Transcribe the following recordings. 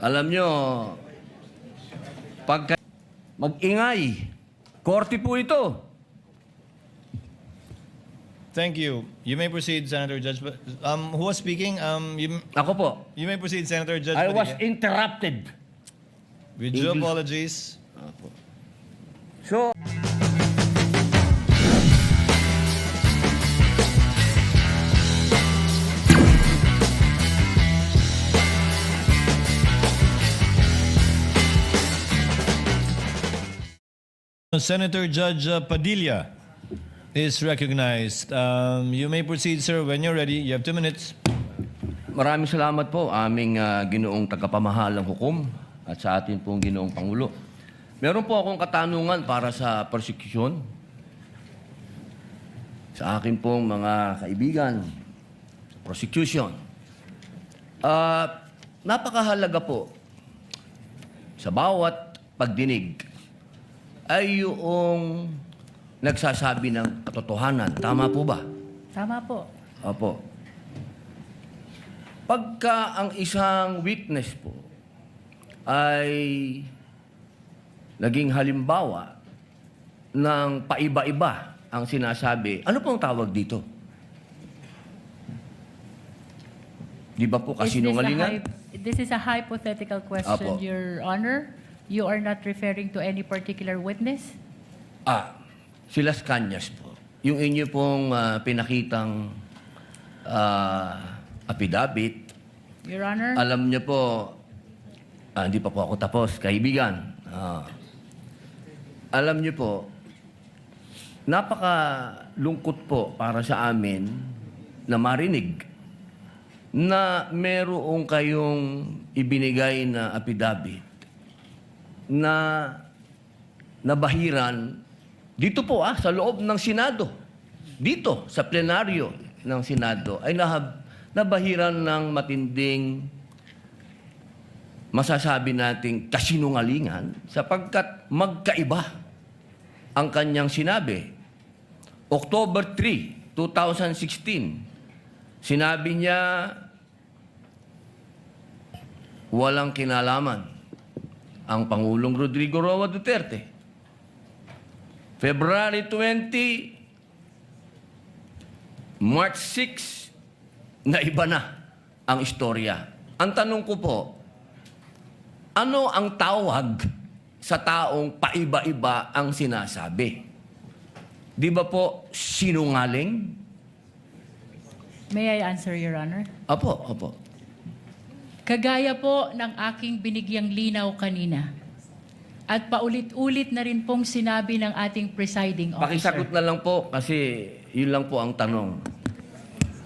Alam nyo, pagka mag-ingay, korte po ito. Thank you. You may proceed, Senator Judge. Who was speaking? Ako po, You may proceed, Senator Judge. I was Padilla. interrupted. With due English. apologies. So, Senator Judge Padilla is recognized. You may proceed, sir, when you're ready. You have 2 minutes. maraming salamat po aming ginoong tagapamahalang hukom at sa atin pong ginoong Pangulo. Meron po akong katanungan para sa persecution sa akin pong mga kaibigan sa prosecution. Napakahalaga po sa bawat pagdinig ay yung nagsasabi ng katotohanan. Tama po ba? Tama po. Opo. Pagka ang isang witness po ay naging halimbawa ng paiba-iba ang sinasabi, ano pong tawag dito? Di ba po kasinungalingan? This is a hypothetical question, Apo. Your Honor. You are not referring to any particular witness? Si Las Cañas po. Yung inyo pong pinakitang affidavit, Your Honor? alam niyo po, hindi pa po ako tapos, kaibigan. Alam niyo po, napakalungkot po para sa amin na marinig na merong kayong ibinigay na affidavit na nabahiran dito po sa loob ng Senado. Dito, sa plenaryo ng Senado, ay nabahiran ng matinding masasabi nating kasinungalingan sapagkat magkaiba ang kanyang sinabi. October 3, 2016, sinabi niya walang kinalaman ang Pangulong Rodrigo Roa Duterte. February 20, March 6, na iba na ang istorya. Ang tanong ko po, ano ang tawag sa taong paiba-iba ang sinasabi? Di ba po sinungaling? May I answer, Your Honor? Opo. Kagaya po ng aking binigyang linaw kanina at paulit-ulit na rin pong sinabi ng ating presiding officer. Pakisagot na lang po kasi yun lang po ang tanong.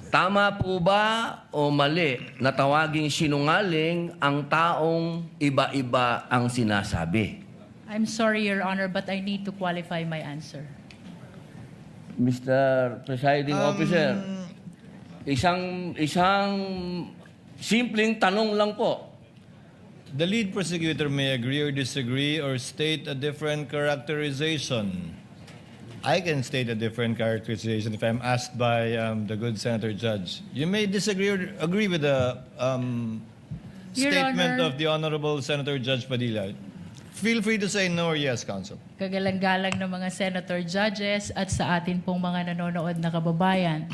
Tama po ba o mali na tawaging sinungaling ang taong iba-iba ang sinasabi? I'm sorry, Your Honor, but I need to qualify my answer. Mr. Presiding Officer, isang simpleng tanong lang po. The lead prosecutor may agree or disagree or state a different characterization. I can state a different characterization if I'm asked by the good Senator Judge. You may disagree or agree with the Your statement Honor. of the Honorable Senator Judge Padilla. Feel free to say no or yes, Counsel. Kagalang-galang ng mga senator judges at sa atin pong mga nanonood na kababayan.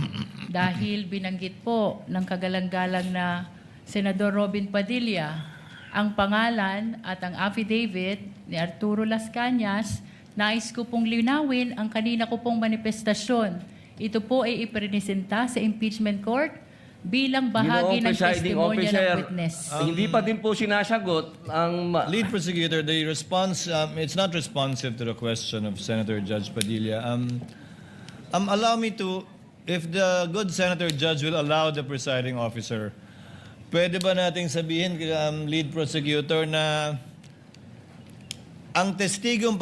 Dahil binanggit po ng kagalang-galang na Senador Robin Padilla ang pangalan at ang affidavit ni Arturo Las Cañas, nais ko pong linawin ang kanina ko pong manifestasyon. Ito po ay ipresenta sa impeachment court bilang bahagi ng testimonya ng witness. Hindi pa din po sinasagot ang... Lead prosecutor, the response, it's not responsive to the question of Senator Judge Padilla. Allow me to, if the good Senator Judge will allow the presiding officer, pwede ba nating sabihin, lead prosecutor, na ang testigong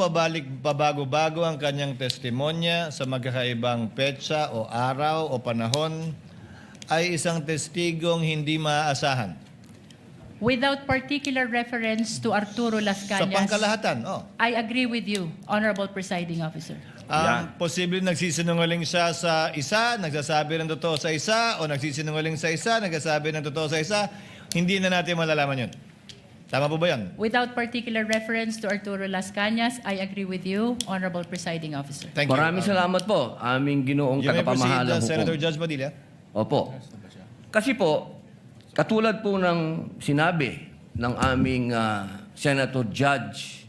pabago-bago ang kanyang testimonya sa magkakaibang petsa o araw o panahon ay isang testigong hindi maaasahan? Without particular reference to Arturo Las Sa Cañas, pangkalahatan, I agree with you, Honorable Presiding Officer. Posible nagsisinungaling siya sa isa, nagsasabi ng totoo sa isa, o nagsisinungaling sa isa, nagsasabi ng totoo sa isa, hindi na natin malalaman yun. Tama po ba yan? Without particular reference to Arturo Las Cañas, I agree with you, Honorable Presiding Officer. Thank you. Maraming salamat po, aming ginoong You may proceed, tagapamahalang Senator hukom. Judge Padilla. Opo. Kasi po, katulad po ng sinabi ng aming Senator Judge,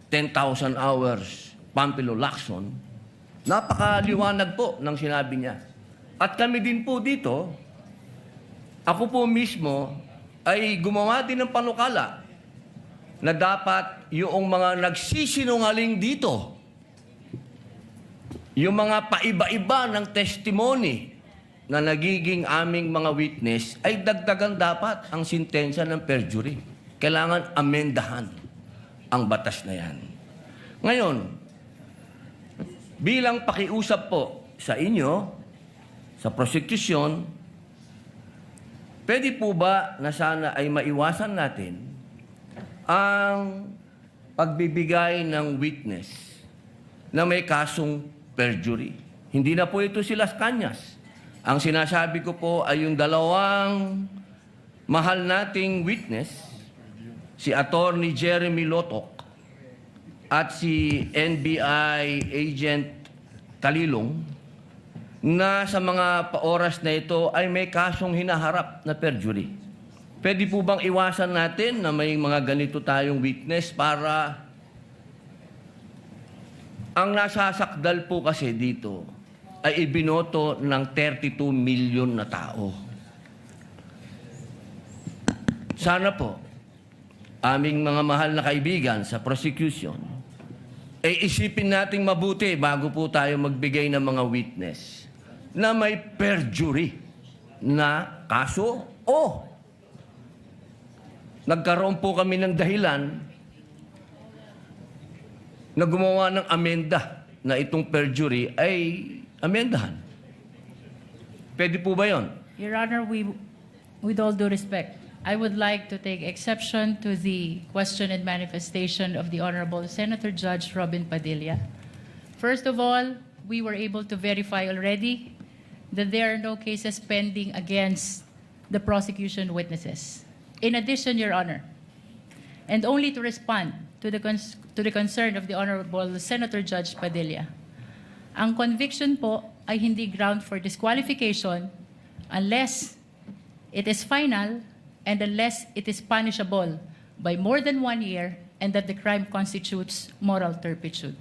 10,000 hours, Pampilo Lacson, napakaliwanag po ng sinabi niya. At kami din po dito, ako po mismo ay gumawa din ng panukala na dapat yung mga nagsisinungaling dito, yung mga paiba-iba ng testimony na nagiging aming mga witness, ay dagdagan dapat ang sintensya ng perjury. Kailangan amendahan ang batas na yan. Ngayon, bilang pakiusap po sa inyo, sa prosecution, pwede po ba na sana ay maiwasan natin ang pagbibigay ng witness na may kasong perjury? Hindi na po ito si Las Cañas. Ang sinasabi ko po ay yung dalawang mahal nating witness, si Attorney Jeremy Lotok at si NBI Agent Talilong, na sa mga oras na ito ay may kasong hinaharap na perjury. Pwede po bang iwasan natin na may mga ganito tayong witness para ang nasasakdal po kasi dito ay ibinoto ng 32 million na tao. Sana po, aming mga mahal na kaibigan sa prosecution, ay isipin nating mabuti bago po tayo magbigay ng mga witness na may perjury na kaso o nagkaroon po kami ng dahilan na gumawa ng amenda na itong perjury ay amendahan. Pwede po ba yon? Your Honor, with all due respect, I would like to take exception to the question and manifestation of the Honorable Senator Judge Robin Padilla. First of all, we were able to verify already that there are no cases pending against the prosecution witnesses. In addition, Your Honor, and only to respond to the concern of the Honorable Senator Judge Padilla, ang conviction po ay hindi ground for disqualification unless it is final and unless it is punishable by more than 1 year and that the crime constitutes moral turpitude.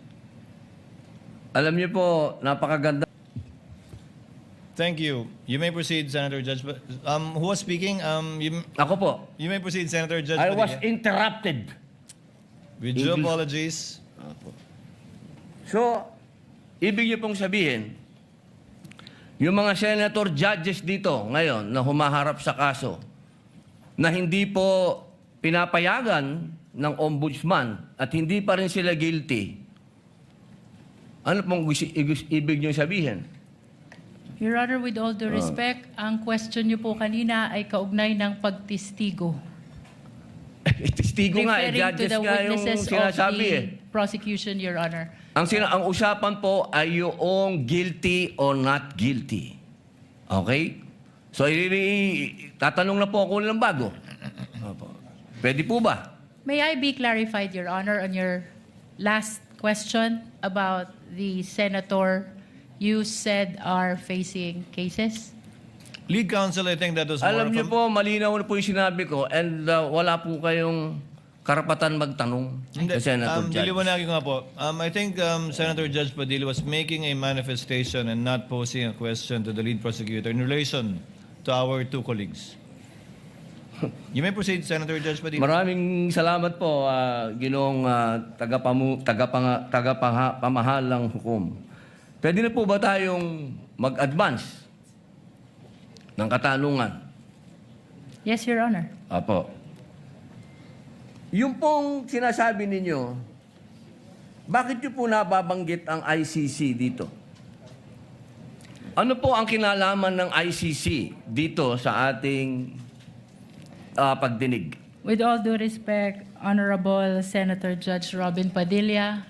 Alam niyo po, napakaganda. Thank you. You may proceed, Senator Judge. Who was speaking? Ako po, You may proceed, Senator Judge I was Padilla. interrupted. With due English. apologies. So, ibig niyo pong sabihin, yung mga senator judges dito ngayon na humaharap sa kaso, na hindi po pinapayagan ng ombudsman at hindi pa rin sila guilty, ano pong ibig niyo sabihin? Your Honor, with all due respect, ang question niyo po kanina ay kaugnay ng pagtistigo. Testigo nga, Referring to judges the nga yung witnesses of sinasabi the prosecution, Your Honor. Ang usapan po ay yung guilty or not guilty. Okay? So, tatanong na po ako ng bago. Opo. Pwede po ba? May I be clarified, Your Honor, on your last question about the senator you said are facing cases? Lead counsel, I think that was more Alam of niyo a- po, malinaw na po yung sinabi ko and wala po kayong karapatan magtanong Hindi, sa Senator Judge. diliwanagin ko nga po. I think Senator Judge Padilla was making a manifestation and not posing a question to the lead prosecutor in relation to our two colleagues. You may proceed, Senator Judge Padilla. Maraming salamat po, Ginoong tagapamahalang hukom. Pwede na po ba tayong mag-advance ng katanungan? Yes, Your Honor. Apo. Yung pong sinasabi ninyo, bakit nyo po nababanggit ang ICC dito? Ano po ang kinalaman ng ICC dito sa ating pagdinig? With all due respect, Honorable Senator Judge Robin Padilla,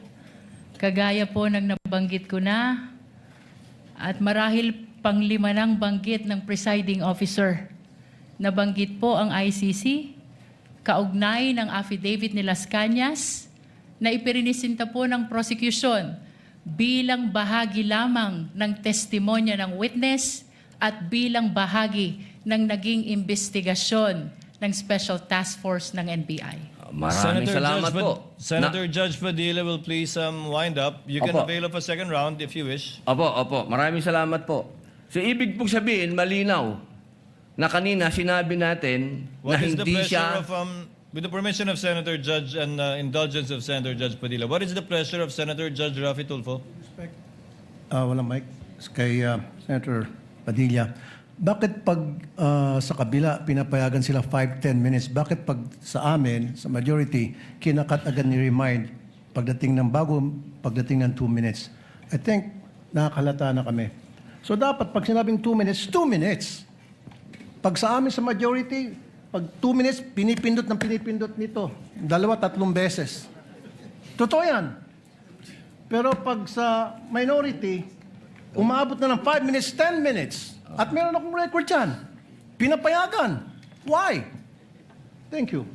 kagaya po ng nabanggit ko na at marahil panglima ng banggit ng presiding officer, nabanggit po ang ICC kaugnay ng affidavit ni Las Cañas na ipirinisinta po ng prosecution bilang bahagi lamang ng testimonya ng witness at bilang bahagi ng naging investigasyon ng Special Task Force ng NBI. Maraming salamat po. Senator Judge Padilla will please wind up. You can Opo. avail of a second round if you wish. Opo. Maraming salamat po. So, ibig pong sabihin, malinaw na kanina sinabi natin What na is the hindi pressure siya... of, with the permission of Senator Judge and indulgence of Senator Judge Padilla, what is the pressure of Senator Judge Rafi Tulfo? Walang mic. Kay Senator Padilla. Bakit pag sa kabila pinapayagan sila 5-10 minutes? Bakit pag sa amin, sa majority, kinakat agad ni remind pagdating ng 2 minutes? I think nakakalata na kami. So dapat pag sinabing 2 minutes, 2 minutes. Pag sa amin sa majority, pag 2 minutes, pinipindot nito. 2-3 beses. Totoo yan. Pero pag sa minority, umaabot na ng 5 minutes, 10 minutes. At meron akong record yan. Pinapayagan. Why? Thank you.